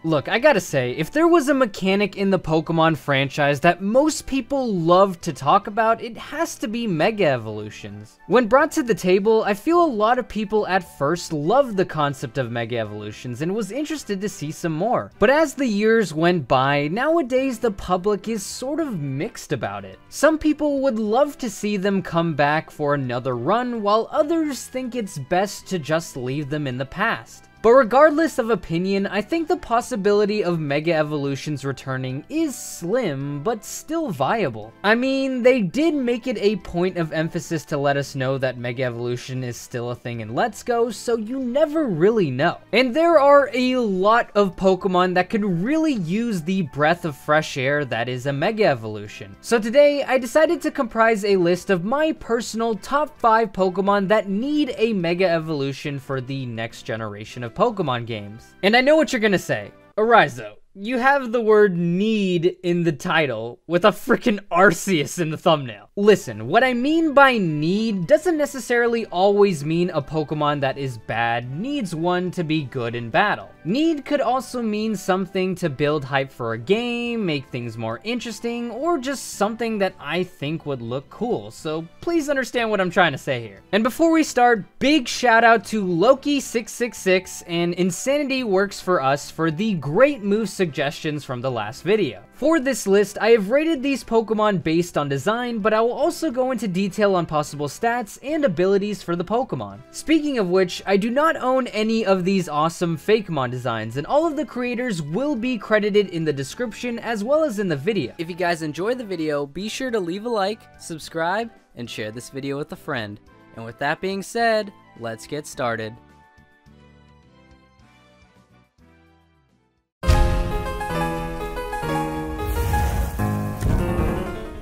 Look, I gotta say, if there was a mechanic in the Pokemon franchise that most people love to talk about, it has to be Mega Evolutions. When brought to the table, I feel a lot of people at first loved the concept of Mega Evolutions and was interested to see some more. But as the years went by, nowadays the public is sort of mixed about it. Some people would love to see them come back for another run, while others think it's best to just leave them in the past. But regardless of opinion, I think the possibility of Mega Evolutions returning is slim, but still viable. I mean, they did make it a point of emphasis to let us know that Mega Evolution is still a thing in Let's Go, so you never really know. And there are a lot of Pokemon that could really use the breath of fresh air that is a Mega Evolution. So today, I decided to comprise a list of my personal top 5 Pokemon that need a Mega Evolution for the next generation of Pokemon games. And I know what you're gonna say. Eryizo, you have the word need in the title with a freaking Arceus in the thumbnail. Listen, what I mean by need doesn't necessarily always mean a Pokemon that is bad needs one to be good in battle. Need could also mean something to build hype for a game, make things more interesting, or just something that I think would look cool, so please understand what I'm trying to say here. And before we start, big shout out to Loki666 and Insanity Works for Us for the great move suggestions from the last video. For this list, I have rated these Pokemon based on design, but I will also go into detail on possible stats and abilities for the Pokemon. Speaking of which, I do not own any of these awesome Fakemon designs, and all of the creators will be credited in the description as well as in the video. If you guys enjoyed the video, be sure to leave a like, subscribe, and share this video with a friend. And with that being said, let's get started.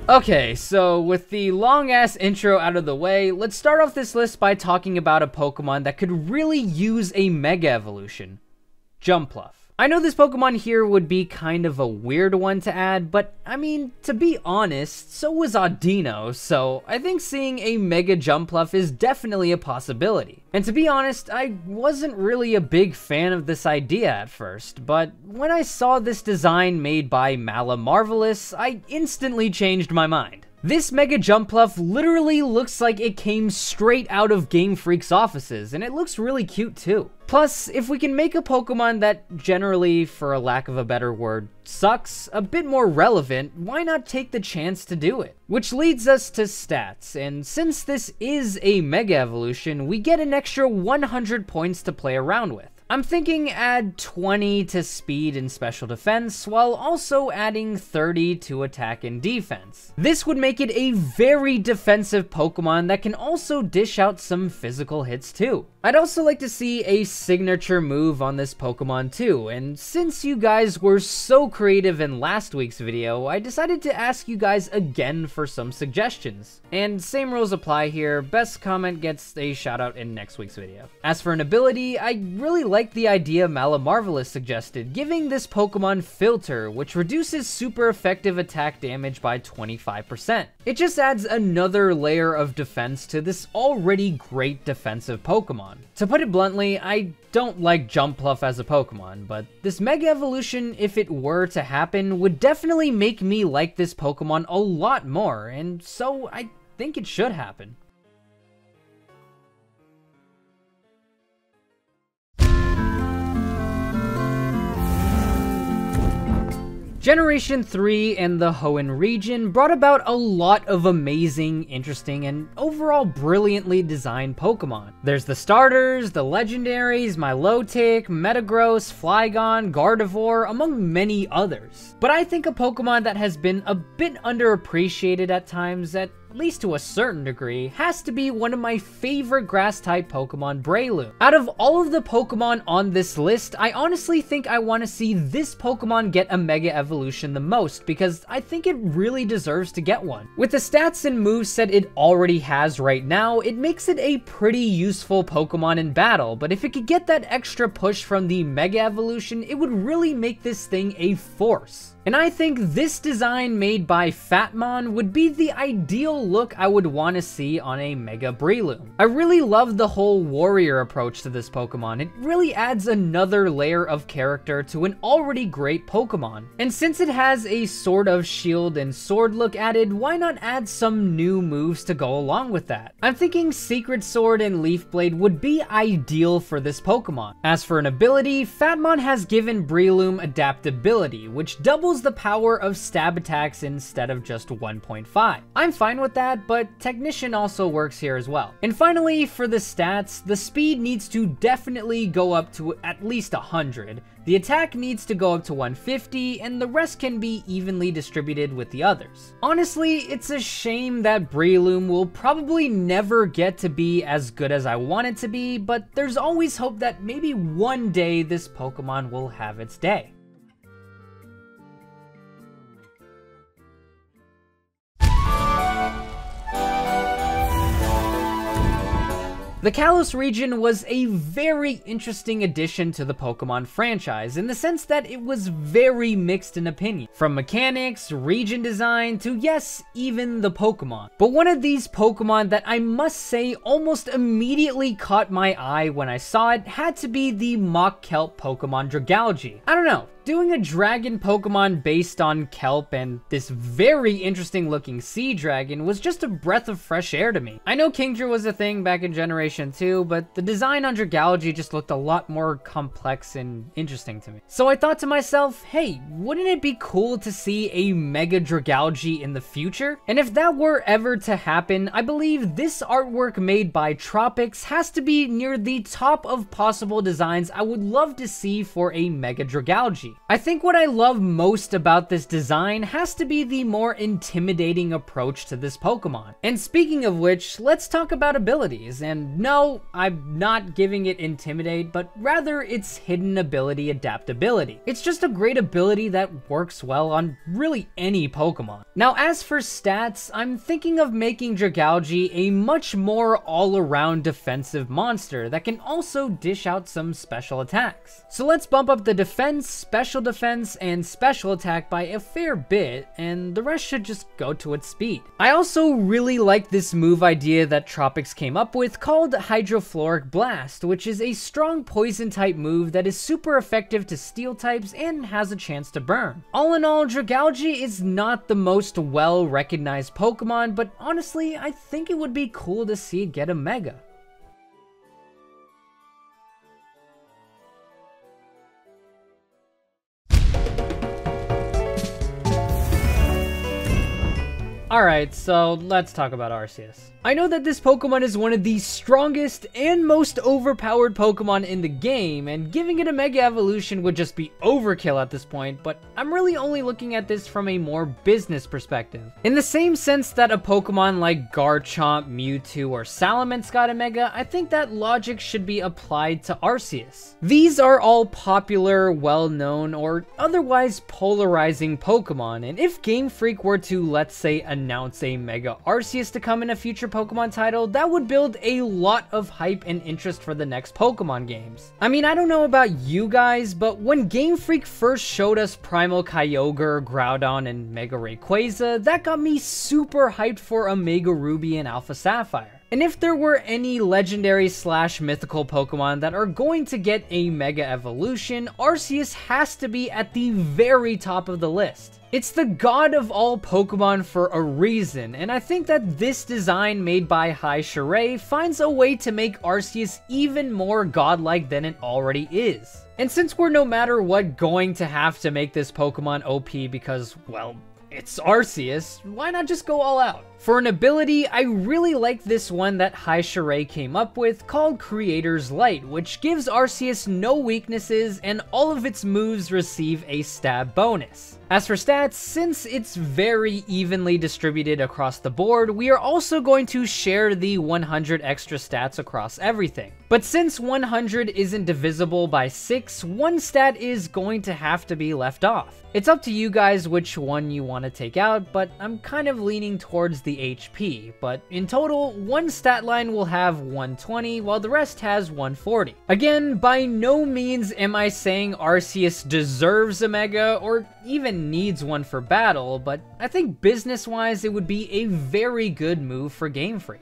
Okay, so with the long-ass intro out of the way, let's start off this list by talking about a Pokemon that could really use a Mega Evolution. Jumpluff. I know this Pokemon here would be kind of a weird one to add, but I mean, to be honest, so was Audino, so I think seeing a Mega Jumpluff is definitely a possibility. And to be honest, I wasn't really a big fan of this idea at first, but when I saw this design made by Malamarvellous, I instantly changed my mind. This Mega Jumpluff literally looks like it came straight out of Game Freak's offices, and it looks really cute too. Plus, if we can make a Pokemon that generally, for a lack of a better word, sucks, a bit more relevant, why not take the chance to do it? Which leads us to stats, and since this is a Mega Evolution, we get an extra 100 points to play around with. I'm thinking add 20 to speed and special defense, while also adding 30 to attack and defense. This would make it a very defensive Pokemon that can also dish out some physical hits too. I'd also like to see a signature move on this Pokemon too, and since you guys were so creative in last week's video, I decided to ask you guys again for some suggestions. And same rules apply here, best comment gets a shout out in next week's video. As for an ability, I really like the idea Malamarvellous suggested, giving this Pokemon Filter, which reduces super effective attack damage by 25%. It just adds another layer of defense to this already great defensive Pokemon. To put it bluntly, I don't like Jumpluff as a Pokemon, but this Mega Evolution, if it were to happen, would definitely make me like this Pokemon a lot more, and so I think it should happen. Generation 3 and the Hoenn region brought about a lot of amazing, interesting, and overall brilliantly designed Pokemon. There's the starters, the legendaries, Milotic, Metagross, Flygon, Gardevoir, among many others. But I think a Pokemon that has been a bit underappreciated at times, at least to a certain degree, has to be one of my favorite grass-type Pokemon, Breloom. Out of all of the Pokemon on this list, I honestly think I want to see this Pokemon get a Mega Evolution the most, because I think it really deserves to get one. With the stats and moveset it already has right now, it makes it a pretty useful Pokemon in battle, but if it could get that extra push from the Mega Evolution, it would really make this thing a force. And I think this design made by Phatmon would be the ideal look I would want to see on a Mega Breloom. I really love the whole warrior approach to this Pokemon. It really adds another layer of character to an already great Pokemon. And since it has a sort of shield and sword look added, why not add some new moves to go along with that? I'm thinking Secret Sword and Leaf Blade would be ideal for this Pokemon. As for an ability, Phatmon has given Breloom adaptability, which doubles the power of stab attacks instead of just 1.5. I'm fine with that, but Technician also works here as well. And finally, for the stats, the speed needs to definitely go up to at least 100. The attack needs to go up to 150, and the rest can be evenly distributed with the others. Honestly, it's a shame that Breloom will probably never get to be as good as I want it to be, but there's always hope that maybe one day this Pokemon will have its day. The Kalos region was a very interesting addition to the Pokemon franchise in the sense that it was very mixed in opinion, from mechanics, region design, to yes, even the Pokemon. But one of these Pokemon that I must say almost immediately caught my eye when I saw it had to be the Mock Kelp Pokemon Dragalge. I don't know. Doing a dragon Pokemon based on kelp and this very interesting looking sea dragon was just a breath of fresh air to me. I know Kingdra was a thing back in Generation 2, but the design on Dragalge just looked a lot more complex and interesting to me. So I thought to myself, hey, wouldn't it be cool to see a Mega Dragalge in the future? And if that were ever to happen, I believe this artwork made by Trxpics has to be near the top of possible designs I would love to see for a Mega Dragalge. I think what I love most about this design has to be the more intimidating approach to this Pokemon. And speaking of which, let's talk about abilities. And no, I'm not giving it Intimidate, but rather its hidden ability Adaptability. It's just a great ability that works well on really any Pokemon. Now, as for stats, I'm thinking of making Dragalge a much more all-around defensive monster that can also dish out some special attacks. So let's bump up the defense, special defense, and special attack by a fair bit, and the rest should just go to its speed. I also really like this move idea that Trxpics came up with called Hydrofluoric Blast, which is a strong poison type move that is super effective to steel types and has a chance to burn. All in all, Dragalge is not the most well recognized Pokemon, but honestly, I think it would be cool to see it get a Mega. Alright, so let's talk about Arceus. I know that this Pokemon is one of the strongest and most overpowered Pokemon in the game, and giving it a Mega Evolution would just be overkill at this point, but I'm really only looking at this from a more business perspective. In the same sense that a Pokemon like Garchomp, Mewtwo, or Salamence got a Mega, I think that logic should be applied to Arceus. These are all popular, well-known, or otherwise polarizing Pokemon, and if Game Freak were to, let's say, announce a Mega Arceus to come in a future Pokemon title, that would build a lot of hype and interest for the next Pokemon games. I mean, I don't know about you guys, but when Game Freak first showed us Primal Kyogre, Groudon, and Mega Rayquaza, that got me super hyped for a Mega Ruby and Alpha Sapphire. And if there were any legendary / mythical Pokemon that are going to get a Mega Evolution, Arceus has to be at the very top of the list. It's the god of all Pokemon for a reason, and I think that this design made by Hyshirey finds a way to make Arceus even more godlike than it already is. And since we're no matter what going to have to make this Pokemon OP because, well, it's Arceus, why not just go all out? For an ability, I really like this one that Hyshirey came up with called Creator's Light, which gives Arceus no weaknesses and all of its moves receive a stab bonus. As for stats, since it's very evenly distributed across the board, we are also going to share the 100 extra stats across everything. But since 100 isn't divisible by 6, one stat is going to have to be left off. It's up to you guys which one you want to take out, but I'm kind of leaning towards the HP, but in total, one stat line will have 120 while the rest has 140. Again, by no means am I saying Arceus deserves a Mega or even needs one for battle, but I think business-wise it would be a very good move for Game Freak.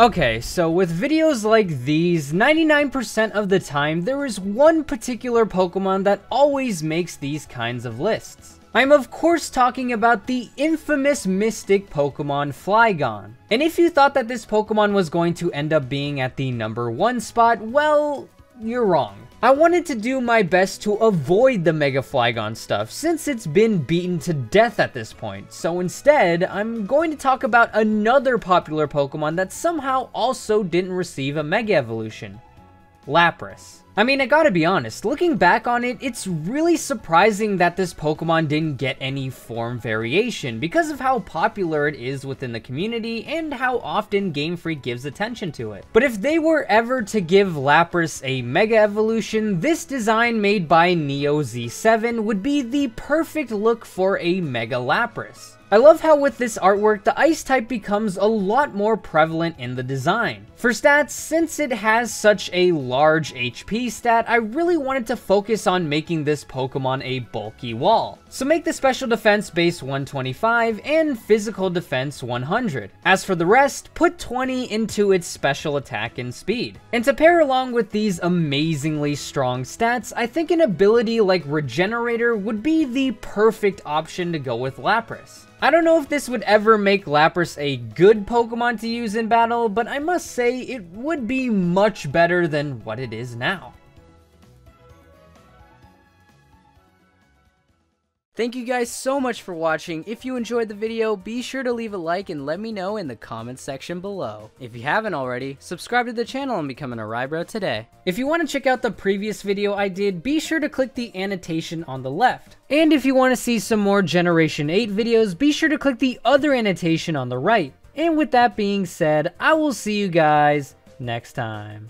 Okay, so with videos like these, 99% of the time, there is one particular Pokemon that always makes these kinds of lists. I'm of course talking about the infamous mystic Pokemon Flygon. And if you thought that this Pokemon was going to end up being at the #1 spot, well, you're wrong. I wanted to do my best to avoid the Mega Flygon stuff since it's been beaten to death at this point, so instead, I'm going to talk about another popular Pokemon that somehow also didn't receive a Mega Evolution. Lapras. I mean, I gotta be honest, looking back on it, it's really surprising that this Pokemon didn't get any form variation because of how popular it is within the community and how often Game Freak gives attention to it. But if they were ever to give Lapras a Mega Evolution, this design made by Neo Z7 would be the perfect look for a Mega Lapras. I love how with this artwork, the Ice type becomes a lot more prevalent in the design. For stats, since it has such a large HP stat, I really wanted to focus on making this Pokemon a bulky wall. So make the special defense base 125 and physical defense 100. As for the rest, put 20 into its special attack and speed. And to pair along with these amazingly strong stats, I think an ability like Regenerator would be the perfect option to go with Lapras. I don't know if this would ever make Lapras a good Pokemon to use in battle, but I must say it would be much better than what it is now. Thank you guys so much for watching. If you enjoyed the video, be sure to leave a like and let me know in the comments section below. If you haven't already, subscribe to the channel and become an Eryizo today. If you want to check out the previous video I did, be sure to click the annotation on the left. And if you want to see some more Generation 8 videos, be sure to click the other annotation on the right. And with that being said, I will see you guys next time.